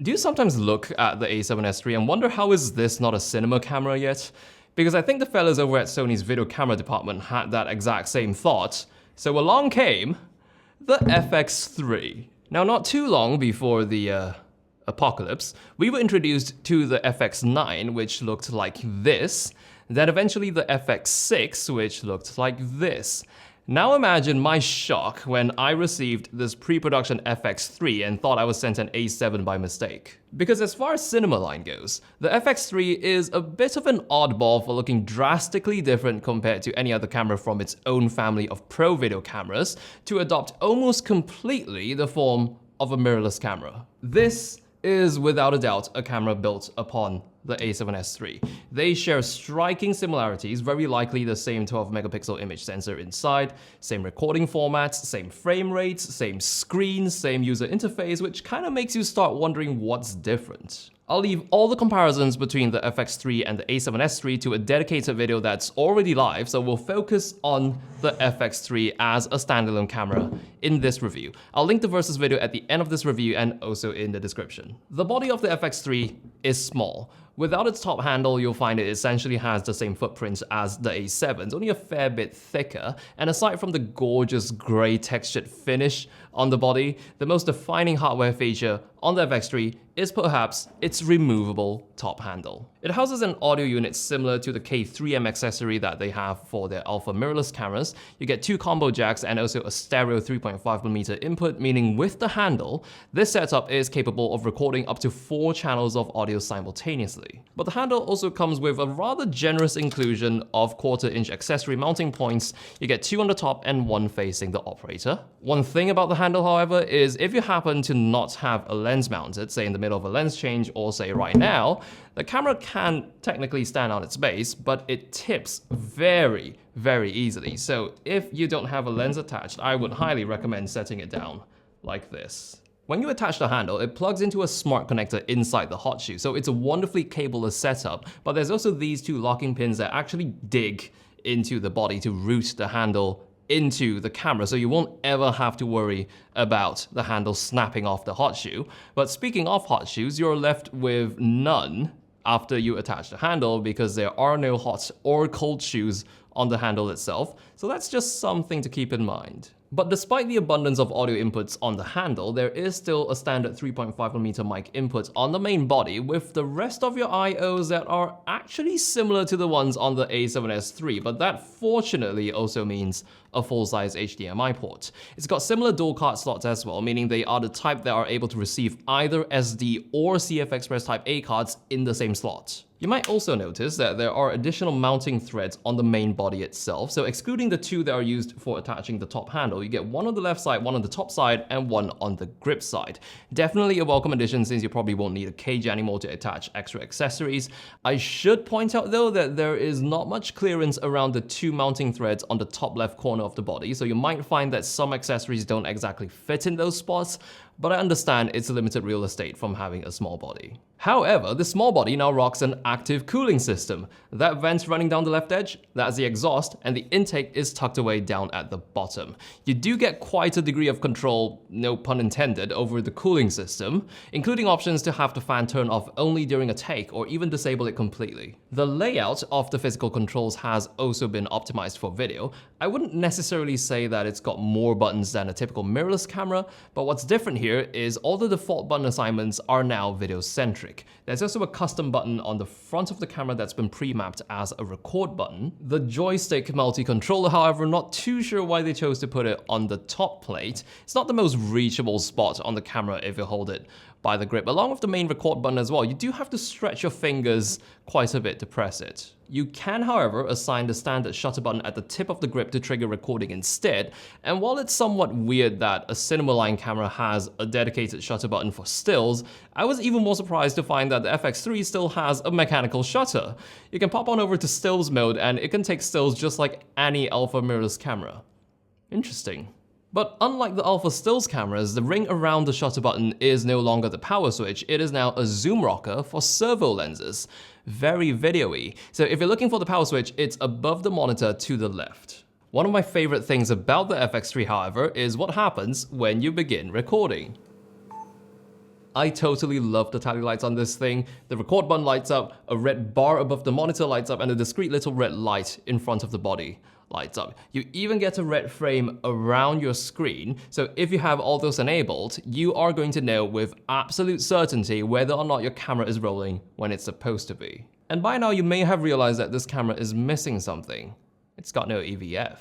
Do you sometimes look at the a7S III and wonder how is this not a cinema camera yet? Because I think the fellas over at Sony's video camera department had that exact same thought. So along came the FX3. Now, not too long before the apocalypse, we were introduced to the FX9, which looked like this, then eventually the FX6, which looked like this. Now imagine my shock when I received this pre-production FX3 and thought I was sent an A7 by mistake. Because as far as cinema line goes, the FX3 is a bit of an oddball for looking drastically different compared to any other camera from its own family of pro video cameras to adopt almost completely the form of a mirrorless camera. This is without a doubt a camera built upon the a7S III. They share striking similarities, very likely the same 12 megapixel image sensor inside, same recording formats, same frame rates, same screen, same user interface, which kind of makes you start wondering what's different. I'll leave all the comparisons between the FX3 and the a7S III to a dedicated video that's already live, so we'll focus on the FX3 as a standalone camera in this review. I'll link the versus video at the end of this review and also in the description. The body of the FX3 is small. Without its top handle, you'll find it essentially has the same footprint as the A7's, only a fair bit thicker, and aside from the gorgeous grey textured finish on the body, the most defining hardware feature on the FX3 is perhaps its removable top handle. It houses an audio unit similar to the K3M accessory that they have for their alpha mirrorless cameras. You get 2 combo jacks and also a stereo 3.5mm input, meaning with the handle, this setup is capable of recording up to 4 channels of audio simultaneously. But the handle also comes with a rather generous inclusion of 1/4-inch accessory mounting points. You get 2 on the top and 1 facing the operator. One thing about the handle, however, is if you happen to not have a lens mounted, say in the middle of a lens change or say right now, the camera can technically stand on its base, but it tips very, very easily. So if you don't have a lens attached, I would highly recommend setting it down like this. When you attach the handle, it plugs into a smart connector inside the hot shoe, so it's a wonderfully cableless setup, but there's also these 2 locking pins that actually dig into the body to route the handle into the camera, so you won't ever have to worry about the handle snapping off the hot shoe. But speaking of hot shoes, you're left with none after you attach the handle because there are no hot or cold shoes on the handle itself, so that's just something to keep in mind. But despite the abundance of audio inputs on the handle, there is still a standard 3.5mm mic input on the main body, with the rest of your I/Os that are actually similar to the ones on the a7S III, but that fortunately also means a full-size HDMI port. It's got similar dual card slots as well, meaning they are the type that are able to receive either SD or CF Express Type A cards in the same slot. You might also notice that there are additional mounting threads on the main body itself, so excluding the 2 that are used for attaching the top handle, you get 1 on the left side, 1 on the top side, and 1 on the grip side. Definitely a welcome addition since you probably won't need a cage anymore to attach extra accessories. I should point out though that there is not much clearance around the 2 mounting threads on the top left corner of the body, so you might find that some accessories don't exactly fit in those spots, but I understand it's a limited real estate from having a small body. However, the small body now rocks an active cooling system. That vent's running down the left edge, that's the exhaust, and the intake is tucked away down at the bottom. You do get quite a degree of control, no pun intended, over the cooling system, including options to have the fan turn off only during a take or even disable it completely. The layout of the physical controls has also been optimized for video. I wouldn't necessarily say that it's got more buttons than a typical mirrorless camera, but what's different here is all the default button assignments are now video-centric. There's also a custom button on the front of the camera that's been pre-mapped as a record button. The joystick multi-controller, however, not too sure why they chose to put it on the top plate. It's not the most reachable spot on the camera if you hold it by the grip. Along with the main record button as well, you do have to stretch your fingers quite a bit to press it. You can, however, assign the standard shutter button at the tip of the grip to trigger recording instead, and while it's somewhat weird that a cinema line camera has a dedicated shutter button for stills, I was even more surprised to find that the FX3 still has a mechanical shutter. You can pop on over to stills mode and it can take stills just like any alpha mirrorless camera. Interesting. But unlike the alpha stills cameras, the ring around the shutter button is no longer the power switch, it is now a zoom rocker for servo lenses. Very video-y. So if you're looking for the power switch, it's above the monitor to the left. One of my favorite things about the FX3, however, is what happens when you begin recording. I totally love the tally lights on this thing. The record button lights up, a red bar above the monitor lights up, and a discrete little red light in front of the body lights up. You even get a red frame around your screen, so if you have all those enabled, you are going to know with absolute certainty whether or not your camera is rolling when it's supposed to be. And by now you may have realized that this camera is missing something. It's got no EVF.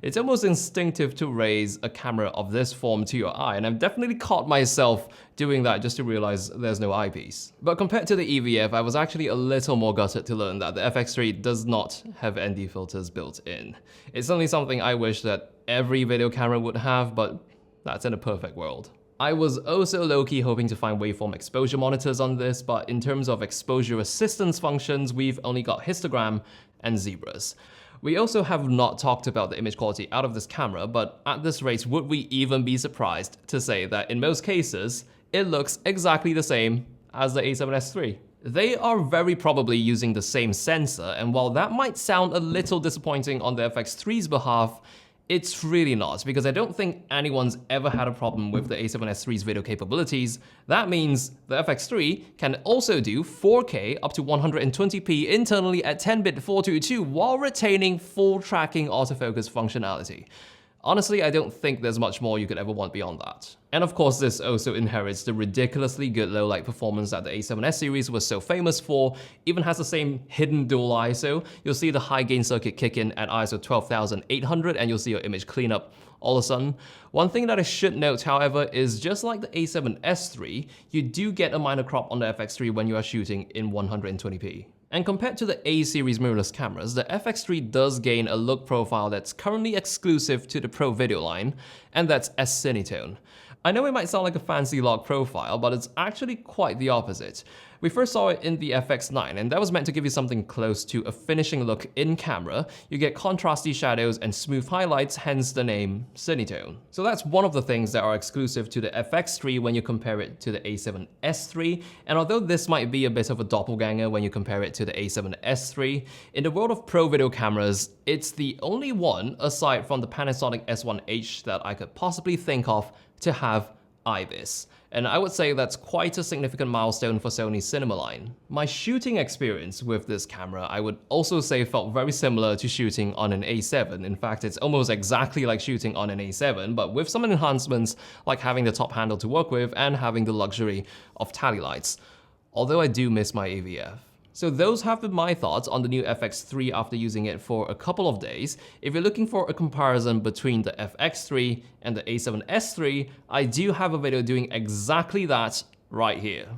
It's almost instinctive to raise a camera of this form to your eye, and I've definitely caught myself doing that just to realize there's no eyepiece. But compared to the EVF, I was actually a little more gutted to learn that the FX3 does not have ND filters built in. It's only something I wish that every video camera would have, but that's in a perfect world. I was also low-key hoping to find waveform exposure monitors on this, but in terms of exposure assistance functions, we've only got histogram and zebras. We also have not talked about the image quality out of this camera, but at this rate, would we even be surprised to say that in most cases, it looks exactly the same as the A7S III? They are very probably using the same sensor, and while that might sound a little disappointing on the FX3's behalf, it's really not, because I don't think anyone's ever had a problem with the A7S III's video capabilities. That means the FX3 can also do 4K up to 120p internally at 10-bit 422 while retaining full tracking autofocus functionality. Honestly, I don't think there's much more you could ever want beyond that. And of course, this also inherits the ridiculously good low-light performance that the A7S series was so famous for, even has the same hidden dual ISO. You'll see the high-gain circuit kick in at ISO 12800, and you'll see your image clean up all of a sudden. One thing that I should note, however, is just like the A7S III, you do get a minor crop on the FX3 when you are shooting in 120p. And compared to the A-series mirrorless cameras, the FX3 does gain a look profile that's currently exclusive to the Pro video line, and that's S-Cinetone. I know it might sound like a fancy log profile, but it's actually quite the opposite. We first saw it in the FX9, and that was meant to give you something close to a finishing look in camera. You get contrasty shadows and smooth highlights, hence the name Cinetone. So that's one of the things that are exclusive to the FX3 when you compare it to the A7S III, and although this might be a bit of a doppelganger when you compare it to the A7S III, in the world of pro video cameras, it's the only one, aside from the Panasonic S1H, that I could possibly think of to have IBIS. And I would say that's quite a significant milestone for Sony's cinema line. My shooting experience with this camera, I would also say, felt very similar to shooting on an A7. In fact, it's almost exactly like shooting on an A7, but with some enhancements like having the top handle to work with and having the luxury of tally lights. Although I do miss my AVF. So those have been my thoughts on the new FX3 after using it for a couple of days. If you're looking for a comparison between the FX3 and the A7S III, I do have a video doing exactly that right here.